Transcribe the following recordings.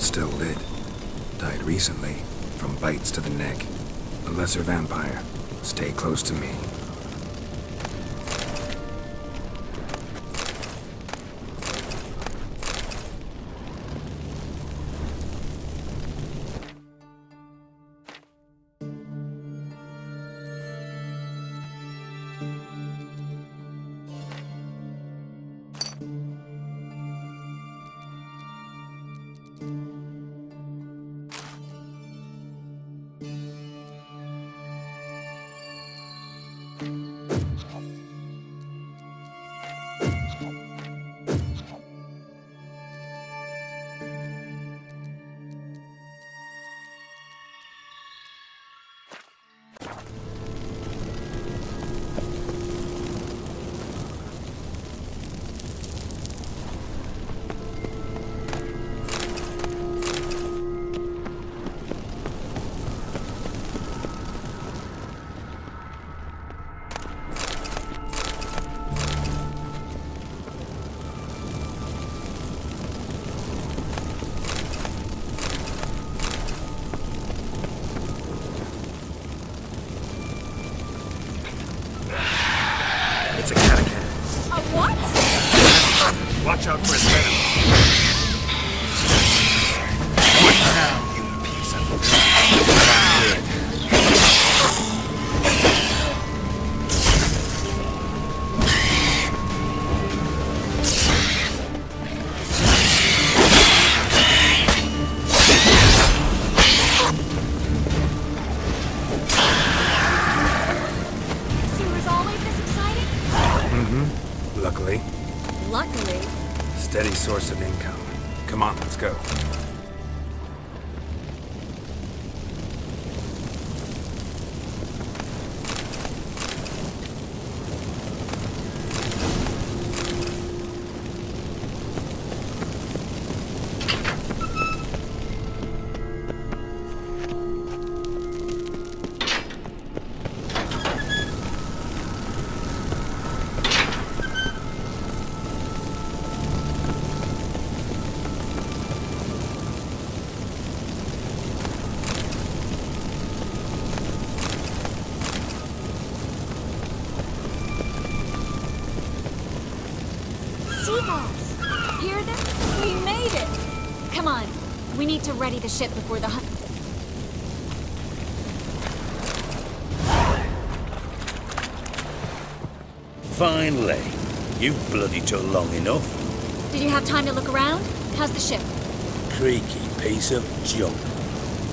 still lit. Died recently, from bites to the neck. A lesser vampire. Stay close to me. It's a catacomb. A what? Watch out for his venom. What now, you piece of Luckily. Luckily. Steady source of income. Come on, let's go. Seagulls! Hear them? We made it! Come on, we need to ready the ship before the hunt. Finally. You bloody took long enough. Did you have time to look around? How's the ship? Creaky piece of junk.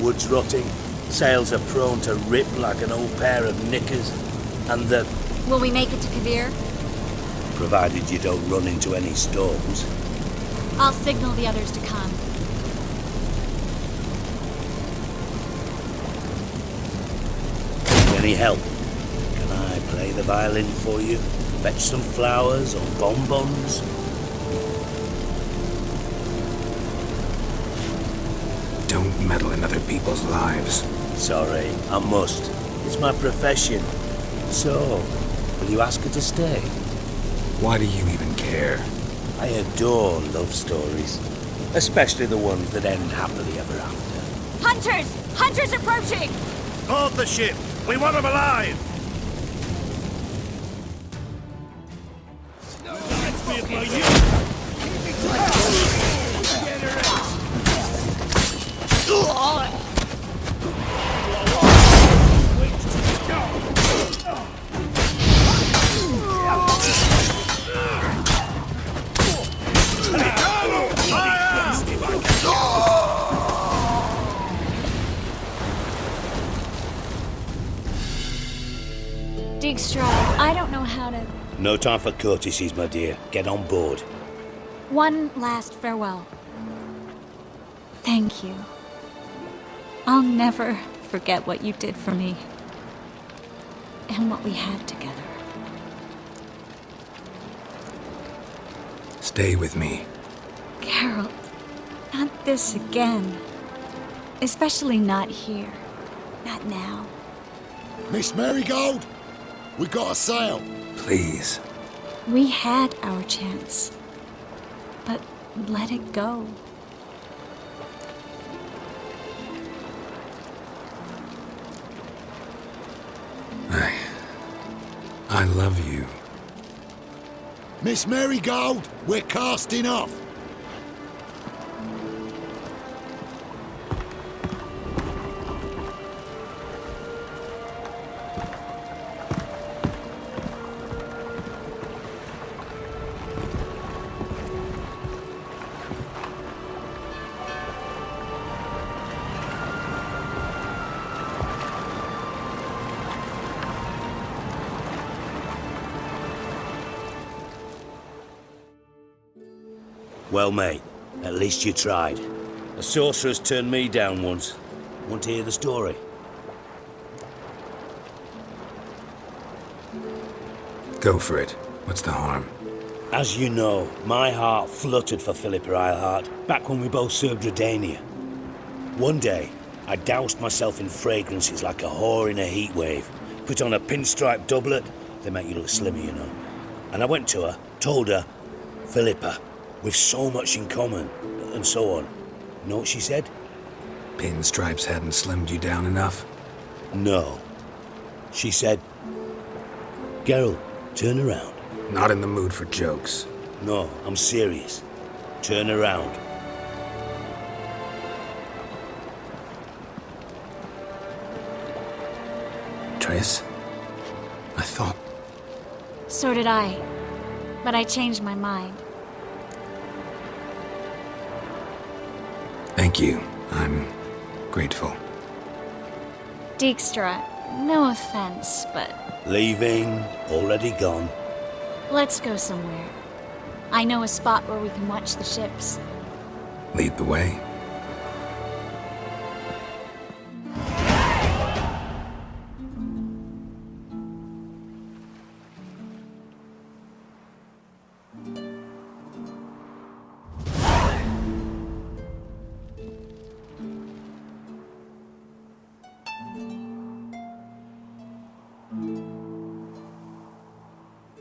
Wood's rotting, sails are prone to rip like an old pair of knickers, and the... Will we make it to Kavir? Provided you don't run into any storms. I'll signal the others to come. Any help? Can I play the violin for you? Fetch some flowers or bonbons? Don't meddle in other people's lives. Sorry, I must. It's my profession. So, will you ask her to stay? Why do you even care? I adore love stories. Especially the ones that end happily ever after. Hunters! Hunters approaching! Board the ship! We want them alive! Dijkstra, I don't know how to... No time for courtesies, my dear. Get on board. One last farewell. Thank you. I'll never forget what you did for me. And what we had together. Stay with me. Carol, not this again. Especially not here. Not now. Miss Marigold, we got a sail. Please. We had our chance. But let it go. love you. Miss Marigold, we're casting off. Well, mate, at least you tried. A sorceress turned me down once. Want to hear the story? Go for it. What's the harm? As you know, my heart fluttered for Philippa Eilhart back when we both served Redania. One day, I doused myself in fragrances like a whore in a heat wave. Put on a pinstripe doublet, they make you look slimmer, you know. And I went to her, told her, Philippa, we've so much in common, and so on. Know what she said? Pinstripes hadn't slimmed you down enough? No. She said, Geralt, turn around. Not in the mood for jokes. No, I'm serious. Turn around. Triss? I thought... So did I. But I changed my mind. Thank you. I'm grateful. Dijkstra, no offense, but Leaving, already gone. let's go somewhere. I know a spot where we can watch the ships. Lead the way.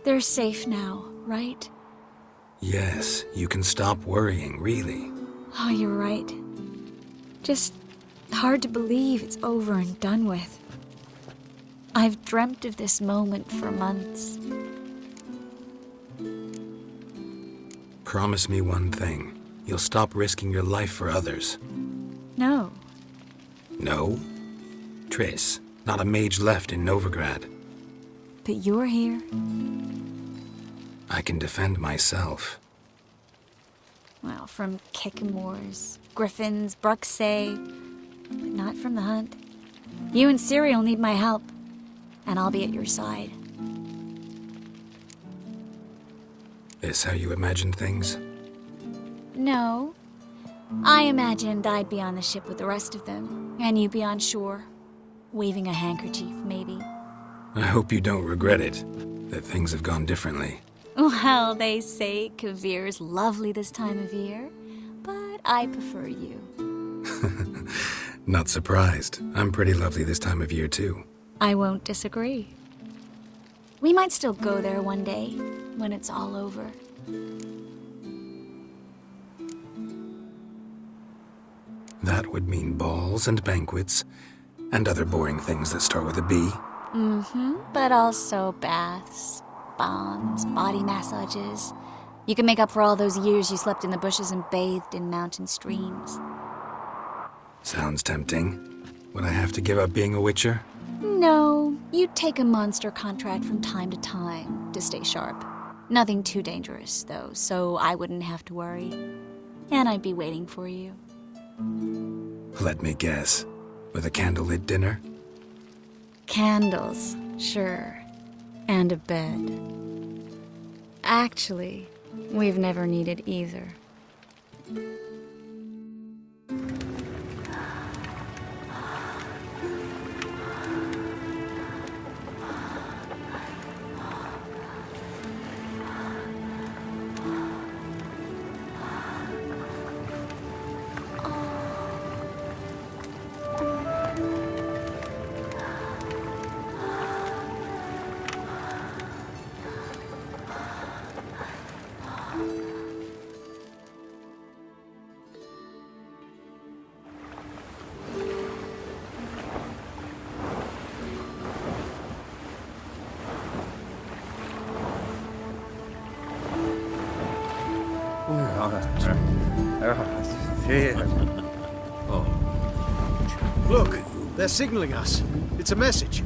They're safe now, right? Yes, you can stop worrying, really. Oh, you're right. Just hard to believe it's over and done with. I've dreamt of this moment for months. Promise me one thing. You'll stop risking your life for others. No. No? Triss, not a mage left in Novigrad. But you're here. I can defend myself. Well, from Kickamores, Griffins, Bruxay, but not from the hunt. You and Ciri will need my help, and I'll be at your side. This how you imagined things? No. I imagined I'd be on the ship with the rest of them, and you be on shore, waving a handkerchief, maybe. I hope you don't regret it, that things have gone differently. Well, they say Kavir's lovely this time of year, but I prefer you. Not surprised. I'm pretty lovely this time of year, too. I won't disagree. We might still go there one day, when it's all over. That would mean balls and banquets, and other boring things that start with a B. But also baths, bombs, body massages. You can make up for all those years you slept in the bushes and bathed in mountain streams. Sounds tempting. Would I have to give up being a witcher? No, you'd take a monster contract from time to time to stay sharp. Nothing too dangerous, though, so I wouldn't have to worry. And I'd be waiting for you. Let me guess. With a candlelit dinner? Candles, sure. And a bed. Actually, we've never needed either. Look, they're signaling us. It's a message.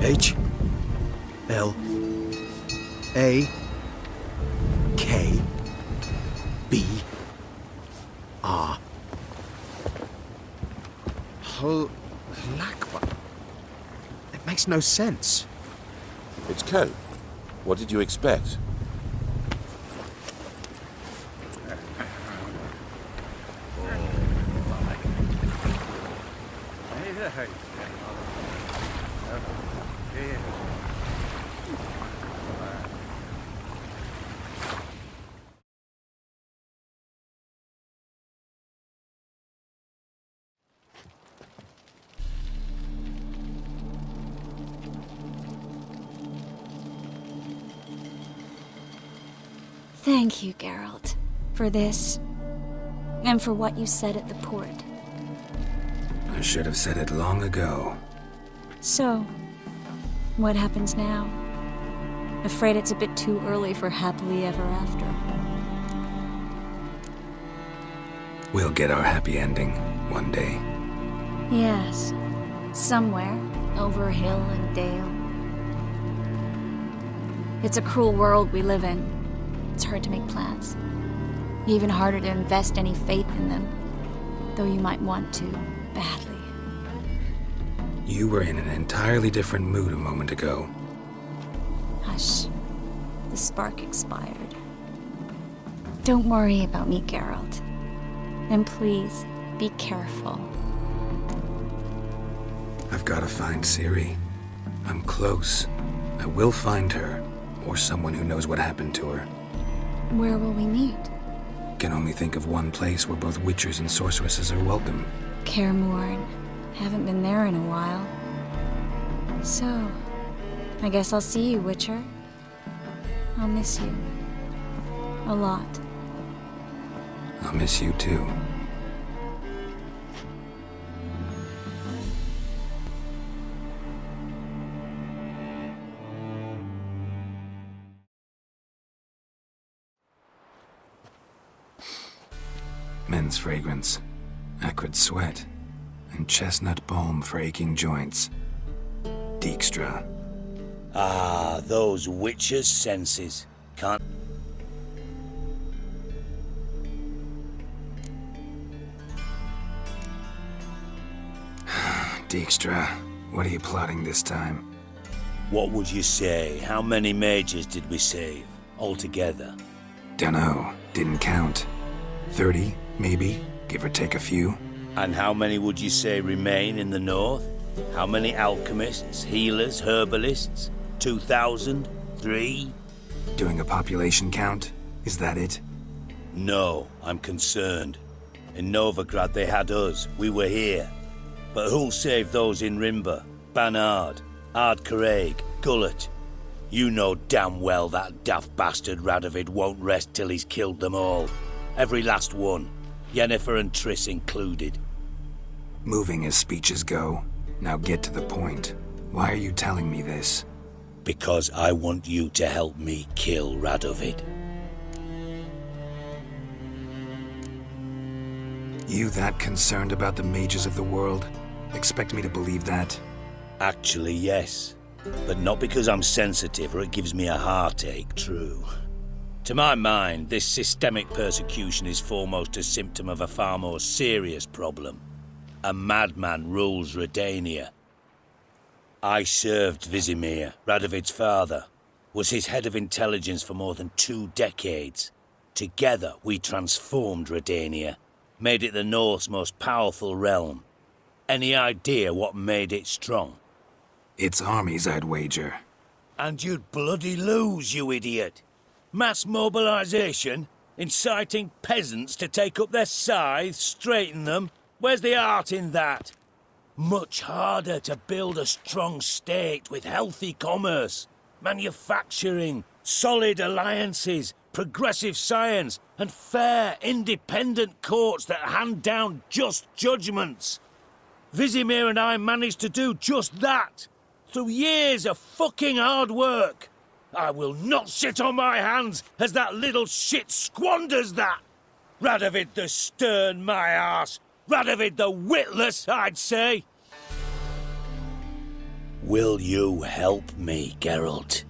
H L A K B R. Halakba. It makes no sense. It's code. What did you expect? Thank you, Geralt, for this, and for what you said at the port. I should have said it long ago. So, what happens now? Afraid it's a bit too early for happily ever after. We'll get our happy ending one day. Yes, somewhere, over hill and dale. It's a cruel world we live in. It's hard to make plans. Even harder to invest any faith in them, though you might want to, badly. You were in an entirely different mood a moment ago. Hush. The spark expired. Don't worry about me, Geralt. And please, be careful. I've got to find Ciri. I'm close. I will find her, or someone who knows what happened to her. Where will we meet? Can only think of one place where both witchers and sorceresses are welcome. Kaer Morhen. Haven't been there in a while. So, I guess I'll see you, Witcher. I'll miss you. A lot. I'll miss you too. Men's fragrance, acrid sweat, and chestnut balm for aching joints. Dijkstra. Ah, those witches' senses. Can't... Dijkstra, what are you plotting this time? What would you say? How many mages did we save, altogether? Dunno, didn't count. 30, maybe, give or take a few. And how many would you say remain in the north? How many alchemists, healers, herbalists? 2,000? 3? Doing a population count? Is that it? No, I'm concerned. In Novigrad they had us, we were here. But who'll save those in Rimba? Banard, Ardcaraig, Gullet? You know damn well that daft bastard Radovid won't rest till he's killed them all. Every last one. Yennefer and Triss included. Moving as speeches go. Now get to the point. Why are you telling me this? Because I want you to help me kill Radovid. You that concerned about the mages of the world? Expect me to believe that? Actually, yes. But not because I'm sensitive or it gives me a heartache, true. To my mind, this systemic persecution is foremost a symptom of a far more serious problem. A madman rules Redania. I served Vizimir, Radovid's father, was his head of intelligence for more than 2 decades. Together, we transformed Redania, made it the North's most powerful realm. Any idea what made it strong? Its armies, I'd wager. And you'd bloody lose, you idiot. Mass mobilization, inciting peasants to take up their scythes, straighten them. Where's the art in that? Much harder to build a strong state with healthy commerce, manufacturing, solid alliances, progressive science, and fair, independent courts that hand down just judgments. Vizimir and I managed to do just that. Through years of fucking hard work. I will not sit on my hands as that little shit squanders that. Radovid the stern, my arse. Radovid the witless, I'd say. Will you help me, Geralt?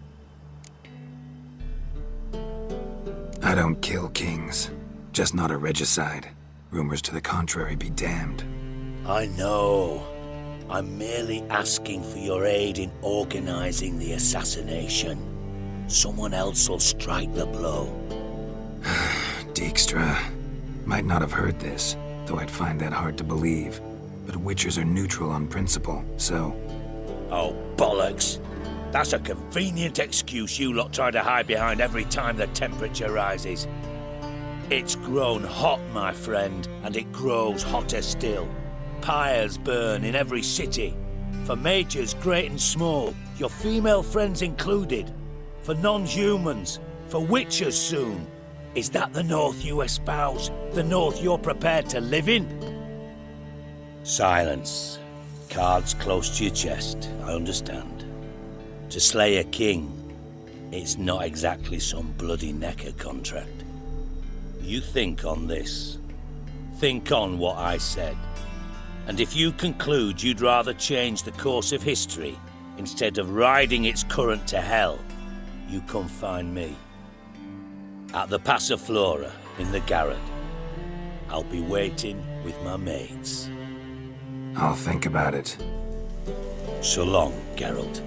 I don't kill kings. Just not a regicide. Rumors to the contrary be damned. I know. I'm merely asking for your aid in organizing the assassination. Someone else will strike the blow. Dijkstra. Might not have heard this, though I'd find that hard to believe. But Witchers are neutral on principle, so... Oh, bollocks. That's a convenient excuse you lot try to hide behind every time the temperature rises. It's grown hot, my friend, and it grows hotter still. Pyres burn in every city. For majors great and small, your female friends included. For non-humans, for witchers soon. Is that the North you espouse? The North you're prepared to live in? Silence. Cards close to your chest, I understand. To slay a king, it's not exactly some bloody necker contract. You think on this. Think on what I said. And if you conclude you'd rather change the course of history instead of riding its current to hell, you come find me. At the Passiflora in the garret. I'll be waiting with my mates. I'll think about it. So long, Geralt.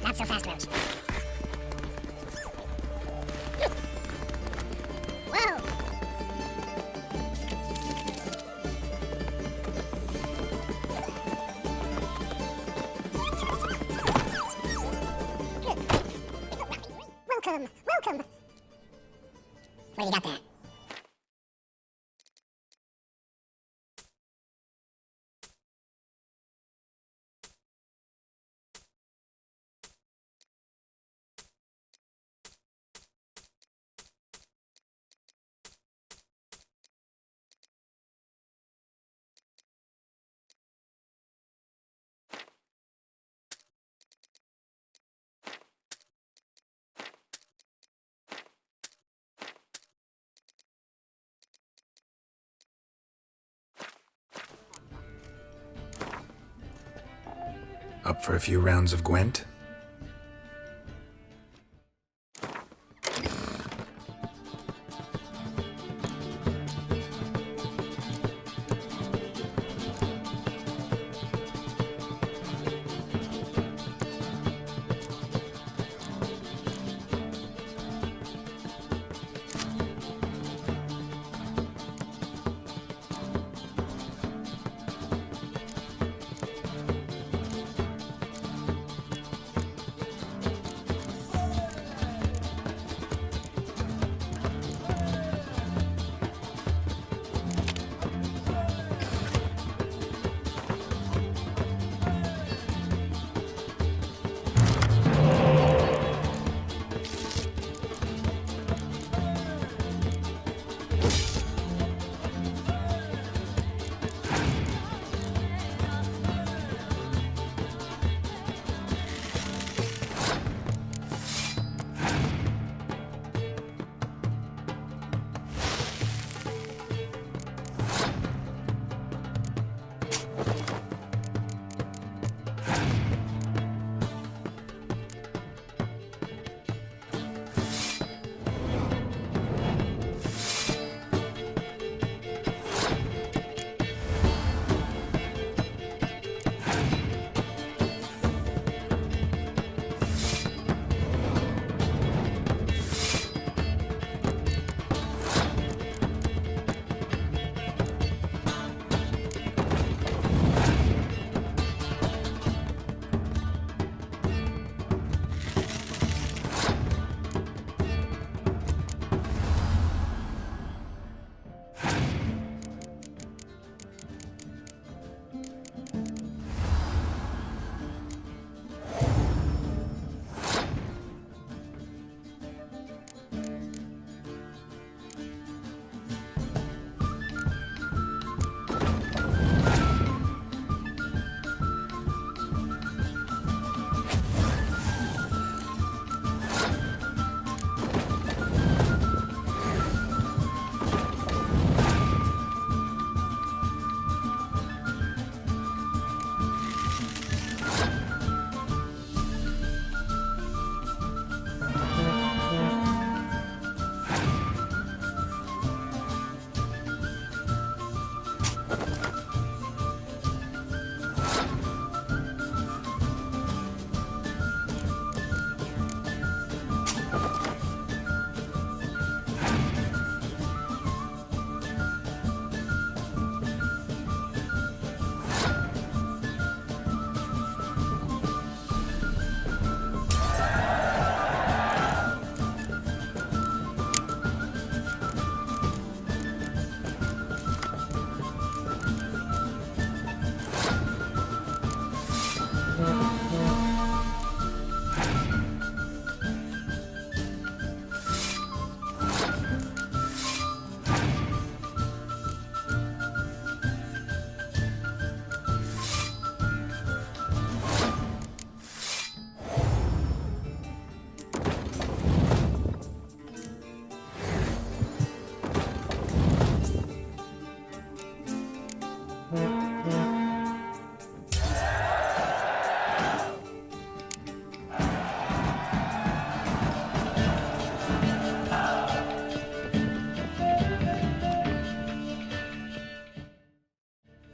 Not so fast, Rose. Whoa! Welcome, welcome. What do you got there? Up for a few rounds of Gwent?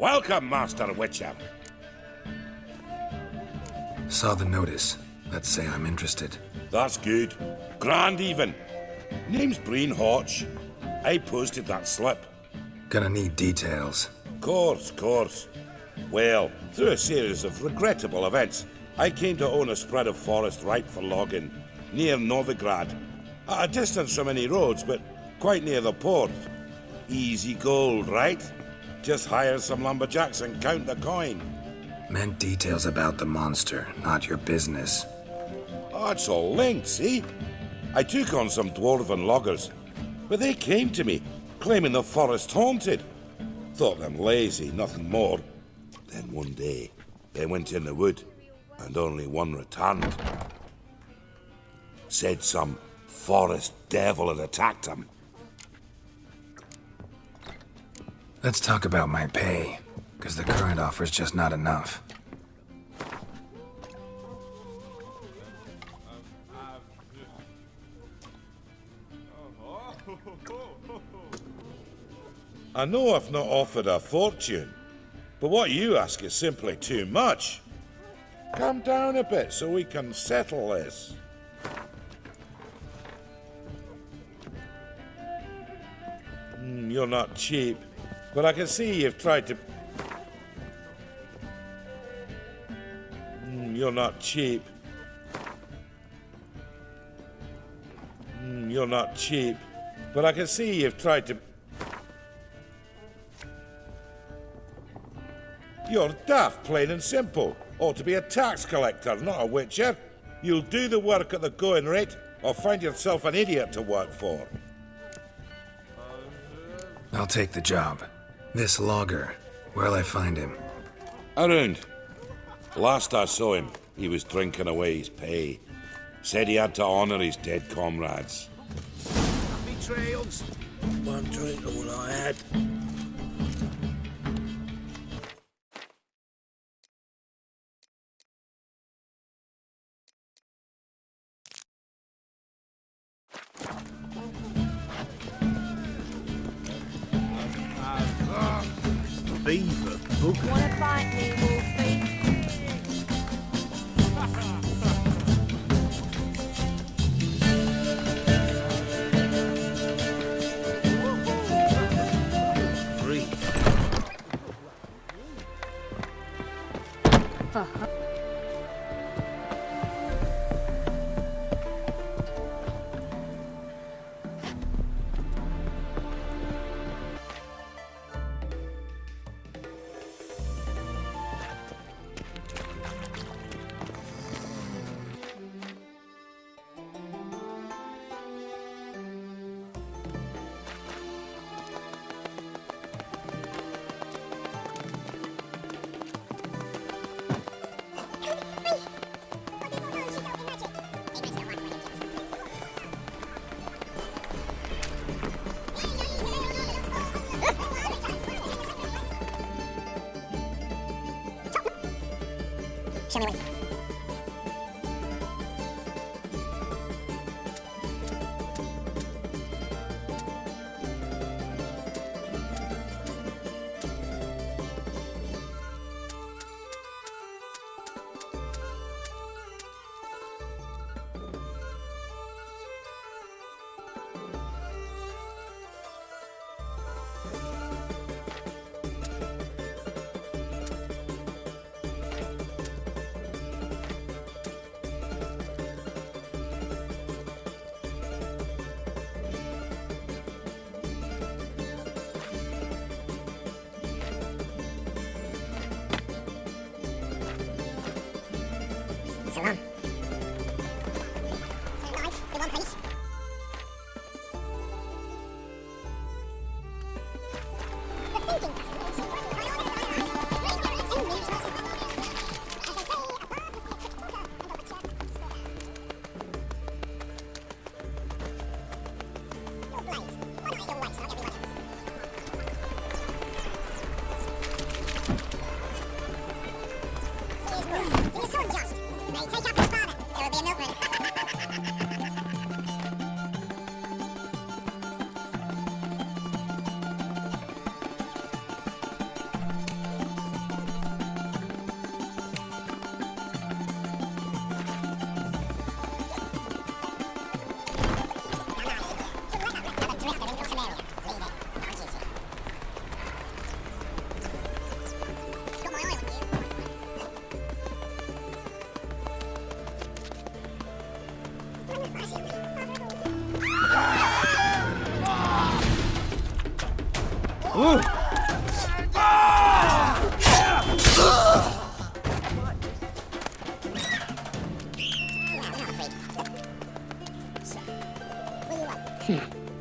Welcome, Master Witcher. Saw the notice. Let's say I'm interested. That's good. Grand even. Name's Breen Hodge. I posted that slip. Gonna need details. Course. Well, through a series of regrettable events, I came to own a spread of forest ripe for logging, near Novigrad. At a distance from any roads, but quite near the port. Easy gold, right? Just hire some lumberjacks and count the coin. Meant details about the monster, not your business. Oh, it's all linked, see? I took on some dwarven loggers, but they came to me, claiming the forest haunted. Thought them lazy, nothing more. Then one day, they went in the wood, and only one returned. Said some forest devil had attacked him. Let's talk about my pay, because the current offer's just not enough. I know I've not offered a fortune, but what you ask is simply too much. Calm down a bit so we can settle this. You're not cheap, but I can see you've tried to... You're not cheap. You're not cheap, but I can see you've tried to... You're daft, plain and simple. Ought to be a tax collector, not a witcher. You'll do the work at the going rate, or find yourself an idiot to work for. I'll take the job. This logger, where'll I find him? Around. Last I saw him, he was drinking away his pay. Said he had to honor his dead comrades. Betrayals. One drink, all I had. Beaver. Booger. Wanna fight me, Wolfie? Show me way.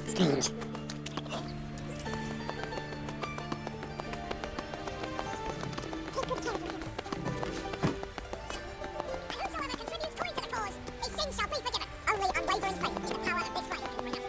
Strange. Whosoever contributes coin to the cause, his sins shall be forgiven. Only unwavering faith in the power of this fight can bring us.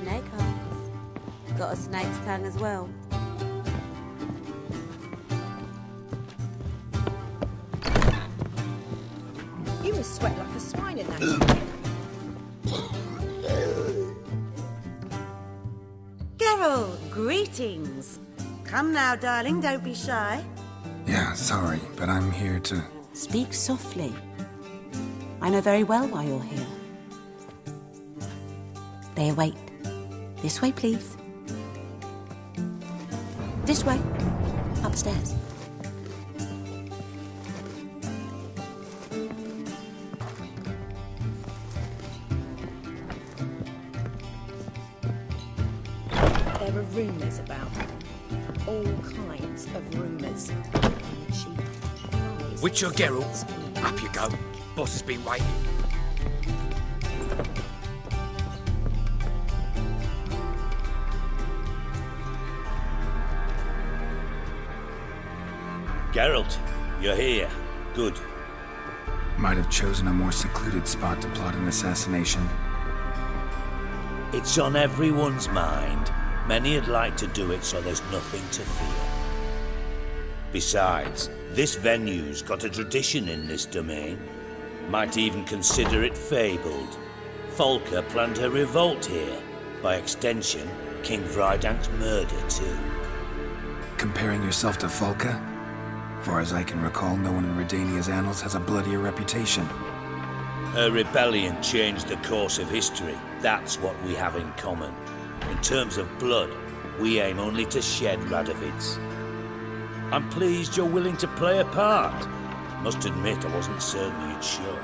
Snake eyes. Got a snake's tongue as well. You must sweat like a swine in that. Geralt, greetings. Come now, darling, don't be shy. Yeah, sorry, but I'm here to... Speak softly. I know very well why you're here. They await. This way, please. This way. Upstairs. There are rumours about them. All kinds of rumours. Witcher Geralt, up you go. Boss has been waiting. Geralt, you're here. Good. Might have chosen a more secluded spot to plot an assassination. It's on everyone's mind. Many would like to do it, so there's nothing to fear. Besides, this venue's got a tradition in this domain. Might even consider it fabled. Folka planned her revolt here. By extension, King Vrydank's murder too. Comparing yourself to Folka? Far as I can recall, no one in Redania's annals has a bloodier reputation. Her rebellion changed the course of history. That's what we have in common. In terms of blood, we aim only to shed Radovid's. I'm pleased you're willing to play a part. Must admit, I wasn't certain you'd show.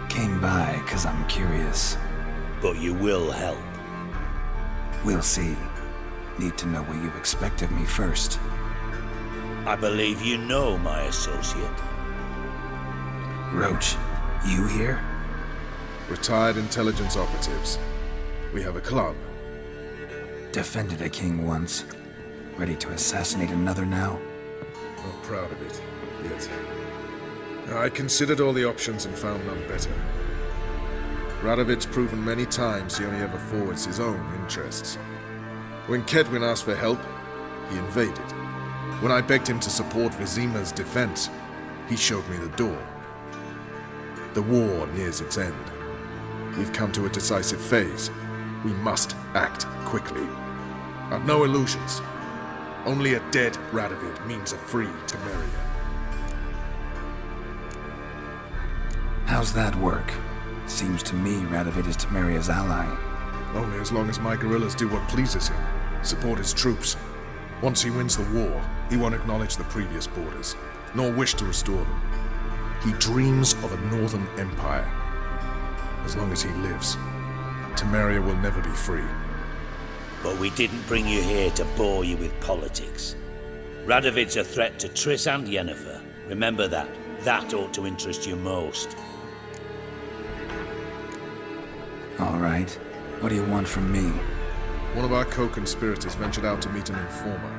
Came by 'cause I'm curious. But you will help. We'll see. Need to know what you expect of me first. I believe you know my associate. Roach, you here? Retired intelligence operatives. We have a club. Defended a king once. Ready to assassinate another now? Not proud of it, yet. I considered all the options and found none better. Radovid's proven many times he only ever forwards his own interests. When Kedwin asked for help, he invaded. When I begged him to support Vizima's defense, he showed me the door. The war nears its end. We've come to a decisive phase. We must act quickly. I've no illusions. Only a dead Radovid means a free Temeria. How's that work? Seems to me Radovid is Temeria's ally. Only as long as my guerrillas do what pleases him. Support his troops. Once he wins the war, he won't acknowledge the previous borders, nor wish to restore them. He dreams of a northern empire. As long as he lives, Temeria will never be free. But we didn't bring you here to bore you with politics. Radovid's a threat to Triss and Yennefer. Remember that. That ought to interest you most. All right. What do you want from me? One of our co-conspirators ventured out to meet an informer.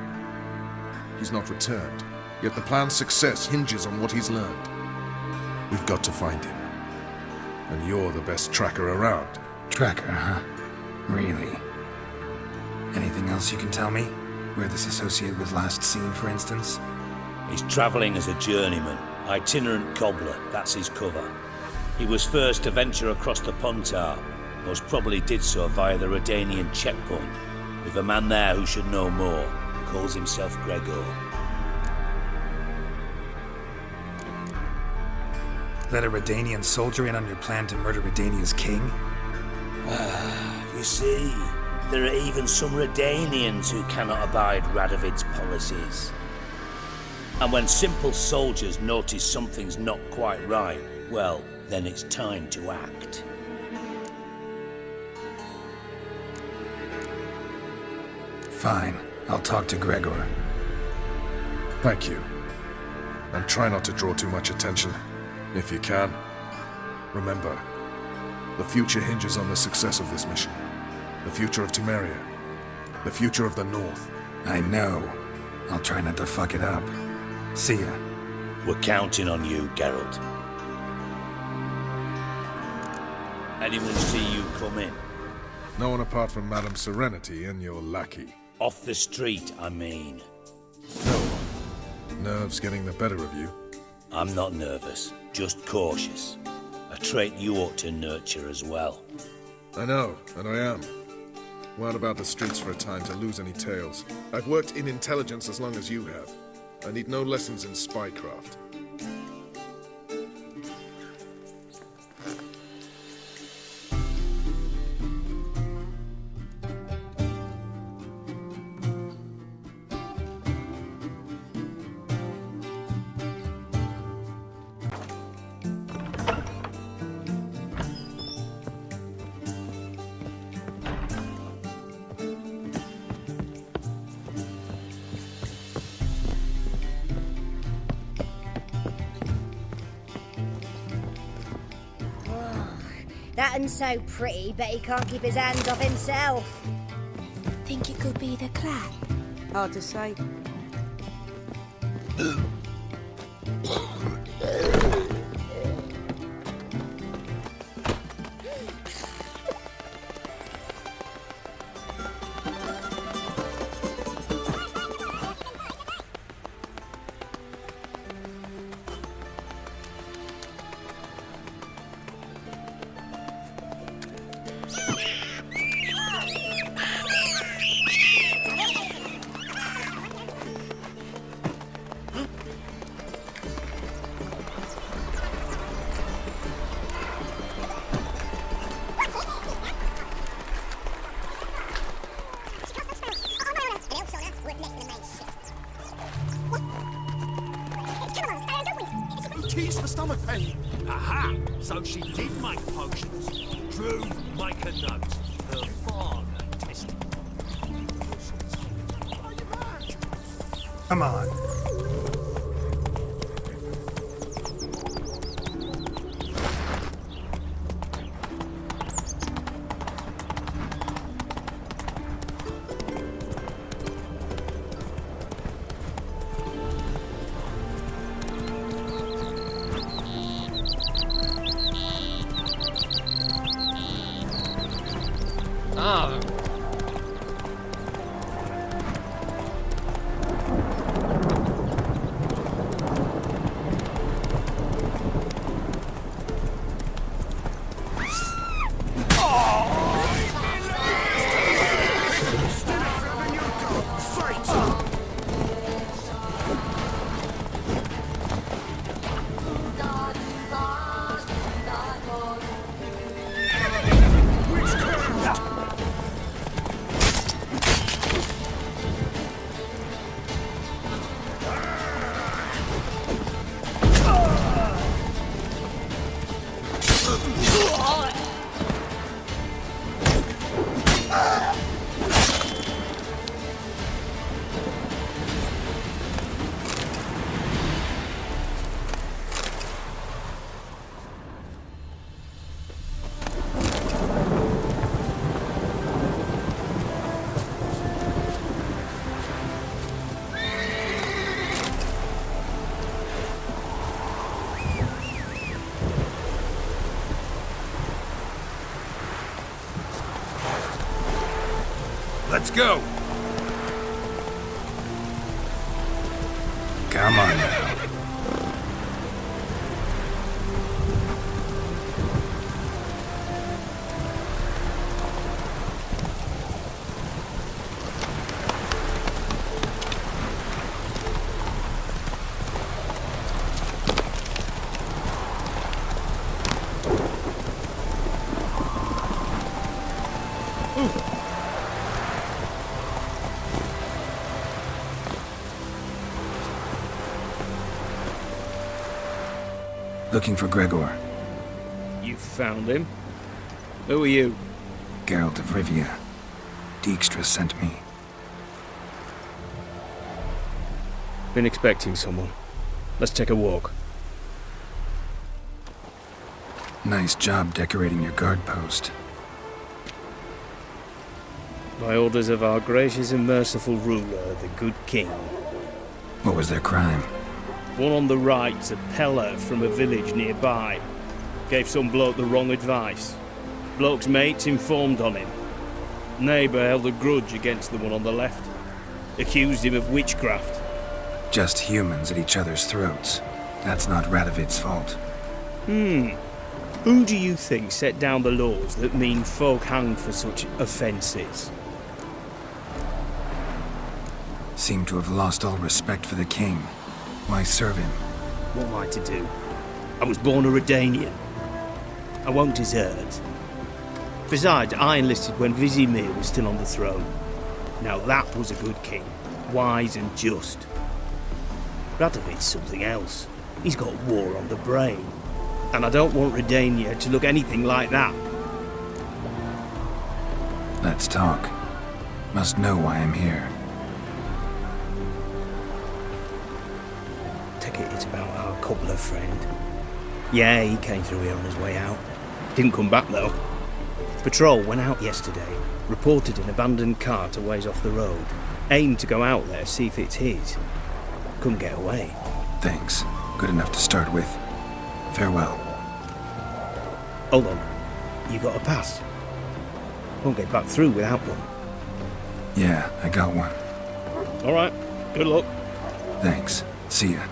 He's not returned, yet the plan's success hinges on what he's learned. We've got to find him. And you're the best tracker around. Tracker, huh? Really? Anything else you can tell me? Where this associate was last seen, for instance? He's travelling as a journeyman. Itinerant cobbler, that's his cover. He was first to venture across the Pontar, Most probably did so via the Redanian checkpoint, with a man there who should know more. Calls himself Gregor. Let a Redanian soldier in on your plan to murder Redania's king? You see, there are even some Redanians who cannot abide Radovid's policies. And when simple soldiers notice something's not quite right, well, then it's time to act. Fine. I'll talk to Gregor. Thank you. And try not to draw too much attention, if you can. Remember, the future hinges on the success of this mission. The future of Temeria. The future of the North. I know. I'll try not to fuck it up. See ya. We're counting on you, Geralt. Anyone see you come in? No one apart from Madame Serenity and your lackey. Off the street, I mean. No one. Nerves getting the better of you. I'm not nervous, just cautious. A trait you ought to nurture as well. I know, and I am. Well about the streets for a time to lose any tales. I've worked in intelligence as long as you have. I need no lessons in spycraft. That un's so pretty, but he can't keep his hands off himself. Think it could be the clap? Hard to say. Tease for stomach pain. Aha! So she did make potions. Drew, make a note. Her father tested. Are you mad? Come on. Let's go. Come on now. Looking for Gregor. You found him? Who are you? Geralt of Rivia. Dijkstra sent me. Been expecting someone. Let's take a walk. Nice job decorating your guard post. By orders of our gracious and merciful ruler, the good king. What was their crime? One on the right's a peller from a village nearby. Gave some bloke the wrong advice. Bloke's mates informed on him. Neighbour held a grudge against the one on the left. Accused him of witchcraft. Just humans at each other's throats. That's not Radovid's fault. Who do you think set down the laws that mean folk hanged for such offences? Seem to have lost all respect for the king. Why serve him? What am I to do? I was born a Redanian. I won't desert. Besides, I enlisted when Vizimir was still on the throne. Now that was a good king, wise and just. Radovid's something else. He's got war on the brain. And I don't want Redania to look anything like that. Let's talk. Must know why I'm here. Take it it's about our Komplo friend. Yeah, he came through here on his way out. Didn't come back though. Patrol went out yesterday, reported an abandoned cart a ways off the road. Aimed to go out there, see if it's his. Couldn't get away. Thanks. Good enough to start with. Farewell. Hold on. You got a pass? Won't get back through without one. Yeah, I got one. Alright. Good luck. Thanks. See ya.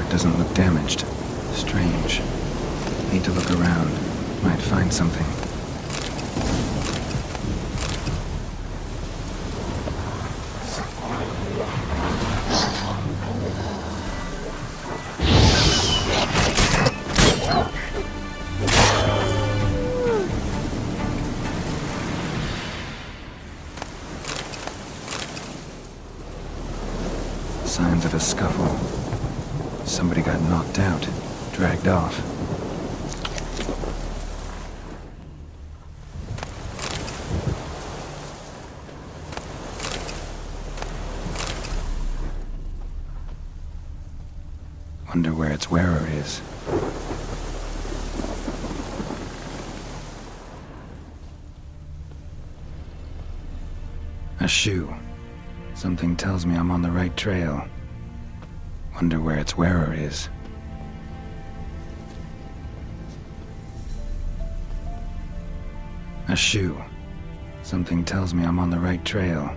Doesn't look damaged. Strange. Need to look around. Might find something. Signs of a scuffle. Somebody got knocked out, dragged off. Wonder where its wearer is. A shoe. Something tells me I'm on the right trail. Wonder where its wearer is. A shoe. Something tells me I'm on the right trail.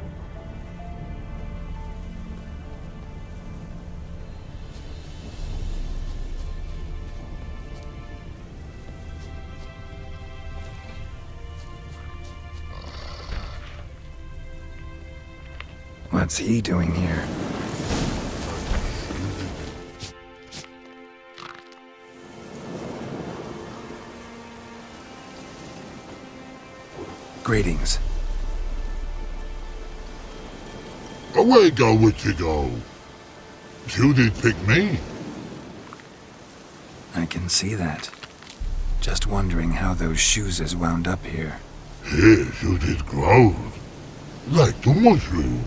What's he doing here? Greetings. Away go, witchy go. You did pick me. I can see that. Just wondering how those shoes wound up here. Here you did grow. Like the mushroom.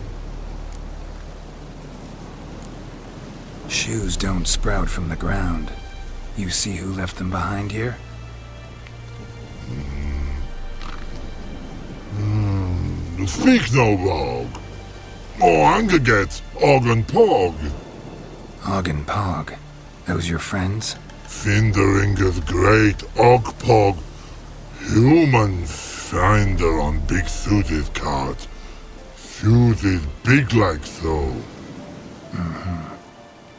Shoes don't sprout from the ground. You see who left them behind here? Speak no wrong. or anger gets Og and Pog. Og and Pog. Those your friends? Finderinger's great Og Pog. Human finder on big suited cart. Suited big like so.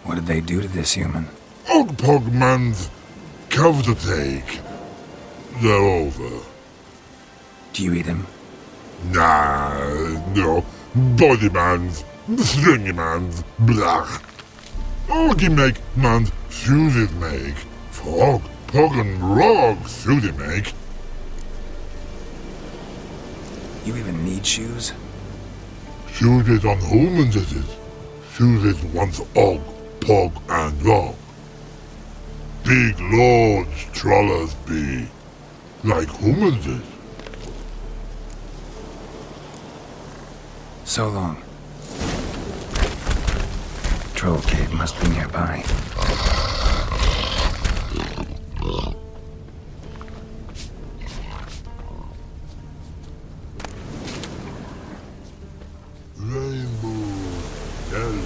What did they do to this human? Og Pog man's cover to take. They're over. Do you eat him? Nah, no. Body man's, stringy man's, blah. Oggy make man's suited make. Frog, Pog and Rog suited make. You even need shoes? Suited on humans it is. Suited once Og, Pog and Rog. Big lords trollers be. Like humans is. So long. Troll cave must be nearby. Rainbow, yellow.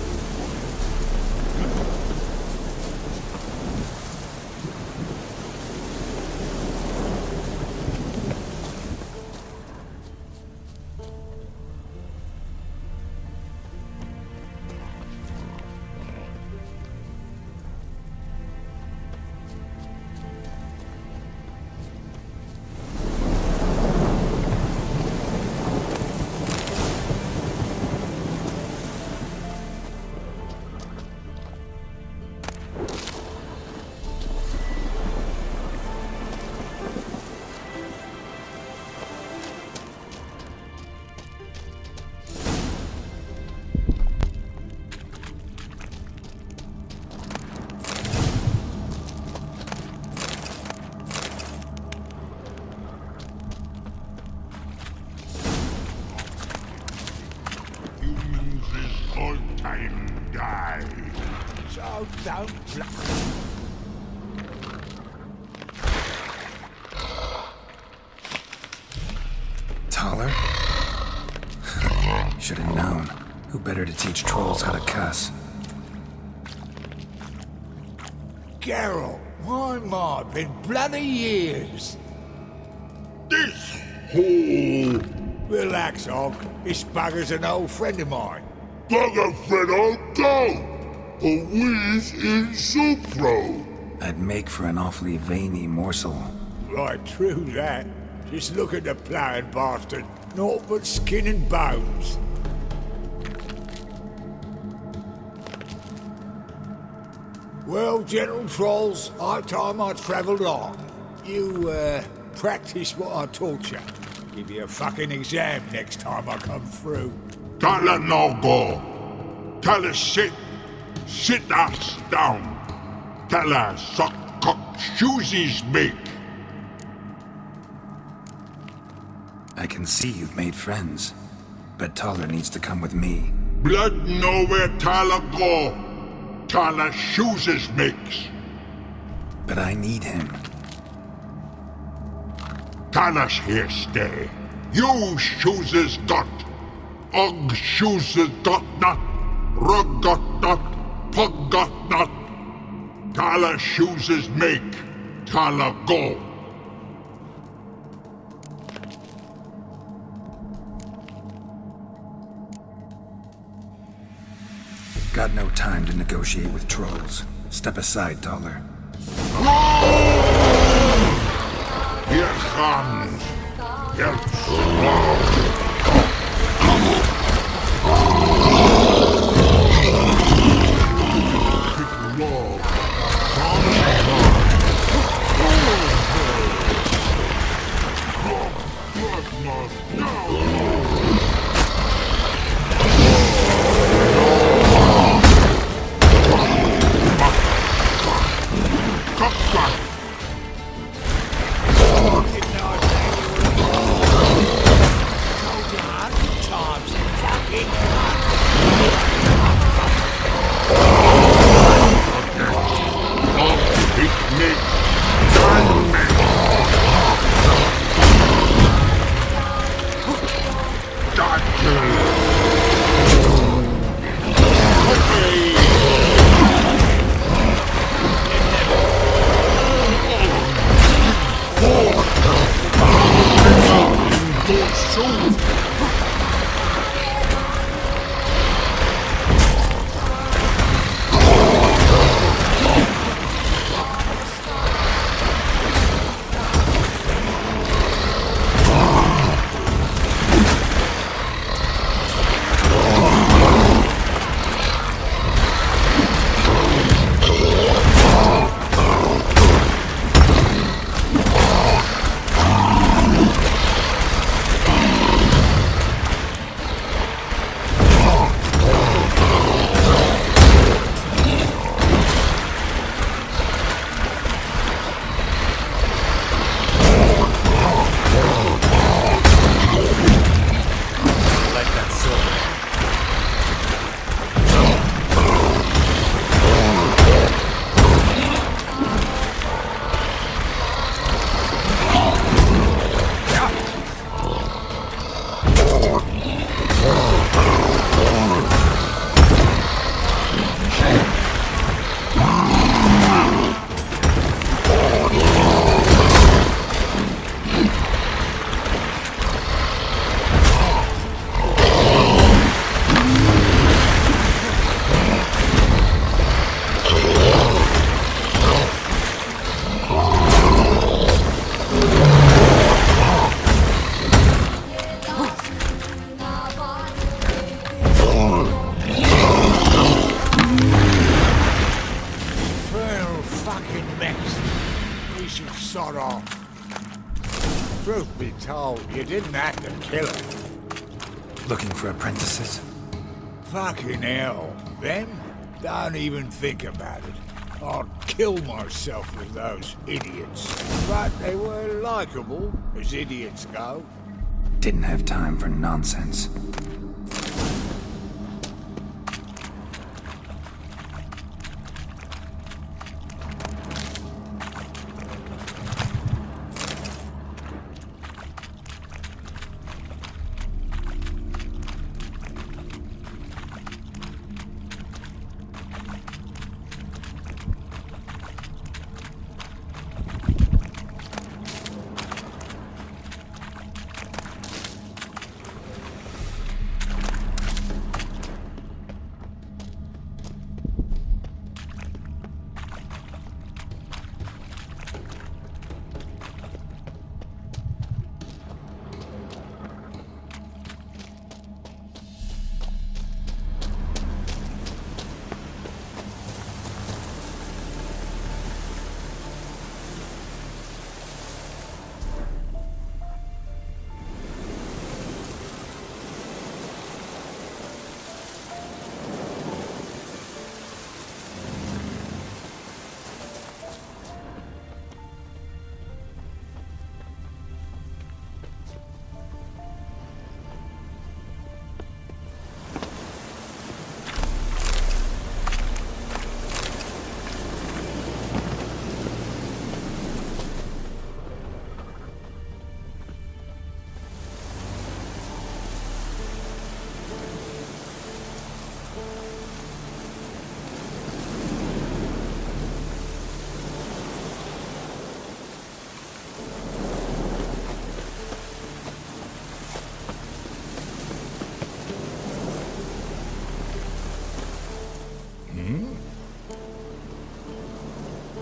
All-time die. So don't Taller? Should have known. Who better to teach trolls how to cuss? Geralt, my, been bloody years. This hole. Relax, Og. This bugger's an old friend of mine. Bugger friend I'll go. A whiz in soup throw. I'd make for an awfully veiny morsel. Right, true that. Just look at the ploughing bastard. Naught but skin and bones. Well, General Trolls, high time I travelled on. You, practice what I taught you. Give you a fucking exam next time I come through. Can't let no go. Tell her sit. Sit ass down. Tell her suck cock shoesies make. I can see you've made friends, but Taller needs to come with me. Blood know where Tyler go. Tyler shoeses makes. But I need him. Tyler's here stay. You shoeses got. Og shoeses got not. Rug got not. Pug got not. Tyler shoeses make. Tyler go. Got no time to negotiate with trolls. Step aside, Taller. Here comes. Truth be told, you didn't have to kill her. Looking for apprentices? Fucking hell. Them? Don't even think about it. I'd kill myself with those idiots. But they were likeable, as idiots go. Didn't have time for nonsense.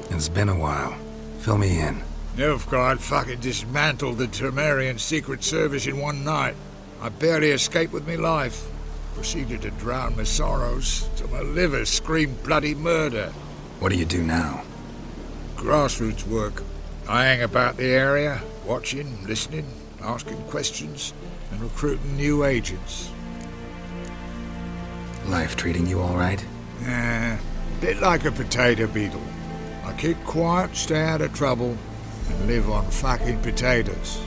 It's been a while. Fill me in. Nilfgaard fucking dismantled the Temerian Secret Service in one night. I barely escaped with me life. Proceeded to drown my sorrows till my liver screamed bloody murder. What do you do now? Grassroots work. I hang about the area, watching, listening, asking questions, and recruiting new agents. Life treating you all right? Bit like a potato beetle. I keep quiet, stay out of trouble, and live on fucking potatoes.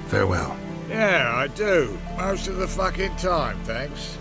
Farewell. Yeah, I do. Most of the fucking time, thanks.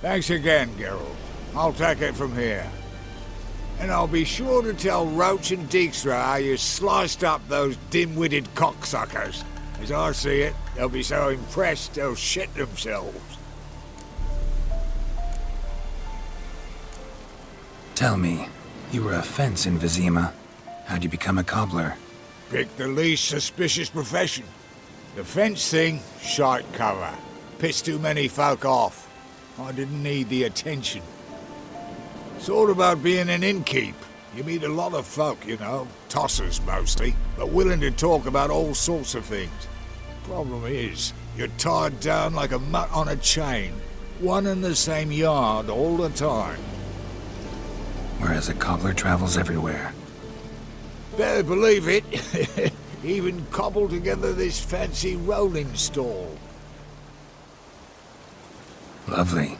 Thanks again, Geralt. I'll take it from here. And I'll be sure to tell Roach and Dijkstra how you sliced up those dim-witted cocksuckers. As I see it, they'll be so impressed they'll shit themselves. Tell me, you were a fence in Vizima. How'd you become a cobbler? Pick the least suspicious profession. The fence thing, shite cover. Pissed too many folk off. I didn't need the attention. Sort about being an innkeep. You meet a lot of folk, you know, tossers mostly, but willing to talk about all sorts of things. Problem is, you're tied down like a mutt on a chain, one and the same yard all the time. Whereas a cobbler travels everywhere. Better believe it. Even cobbled together this fancy rolling stall. Lovely.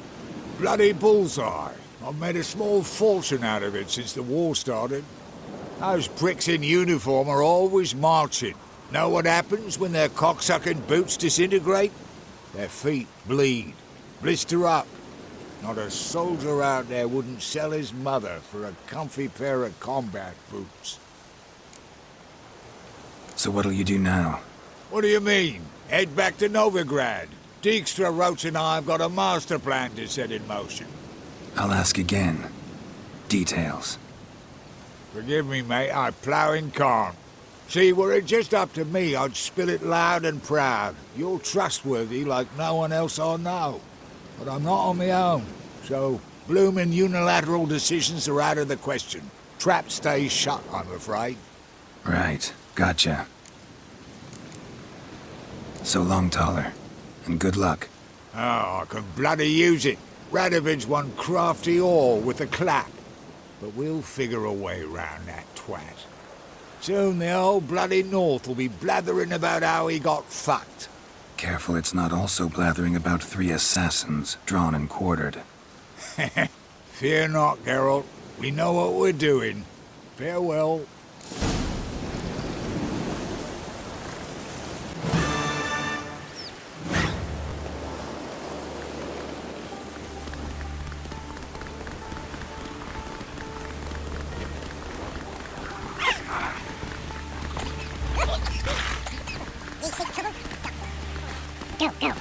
Bloody bullseye. I've made a small fortune out of it since the war started. Those pricks in uniform are always marching. Know what happens when their cocksucking boots disintegrate? Their feet bleed. Blister up. Not a soldier out there wouldn't sell his mother for a comfy pair of combat boots. So what'll you do now? What do you mean? Head back to Novigrad. Dijkstra, Roach and I have got a master plan to set in motion. I'll ask again. Details. Forgive me, mate, I plough in calm. See, were it just up to me, I'd spill it loud and proud. You're trustworthy like no one else I know. But I'm not on my own, so bloomin' unilateral decisions are out of the question. Trap stays shut, I'm afraid. Right, gotcha. So long, Taller, and good luck. Oh, I could bloody use it. Radovid's one crafty ore with a clap. But we'll figure a way round that twat. Soon the whole bloody North will be blathering about how he got fucked. Careful it's not also blathering about 3 assassins, drawn and quartered. Fear not, Geralt. We know what we're doing. Farewell. You see trouble? Go, go.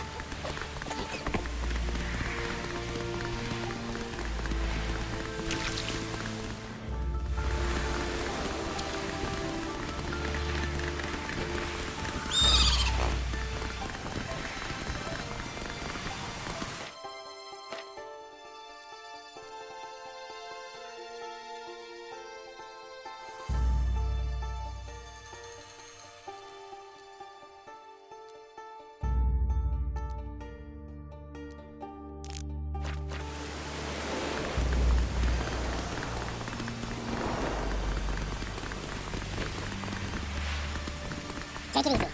Take it easy.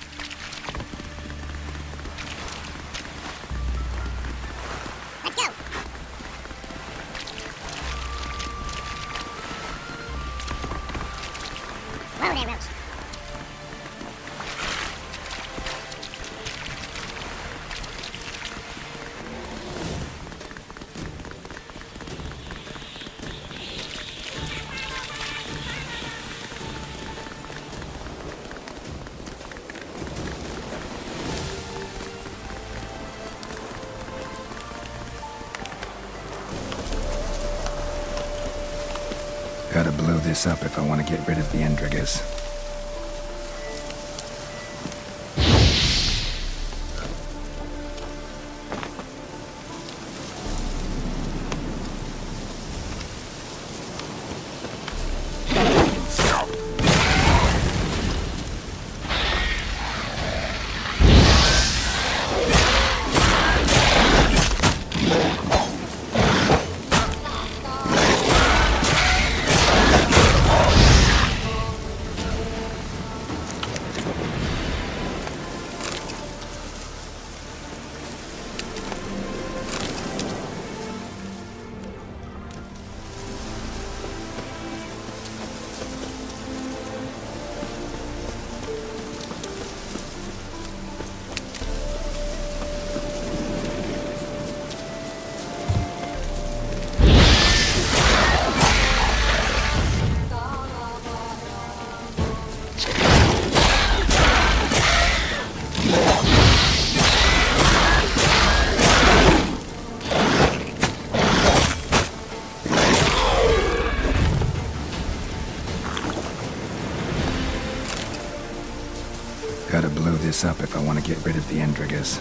Let's go. Whoa there, Roach. Gotta blow this up if I want to get rid of the Endrigas. Gotta blow this up if I want to get rid of the Endrigas.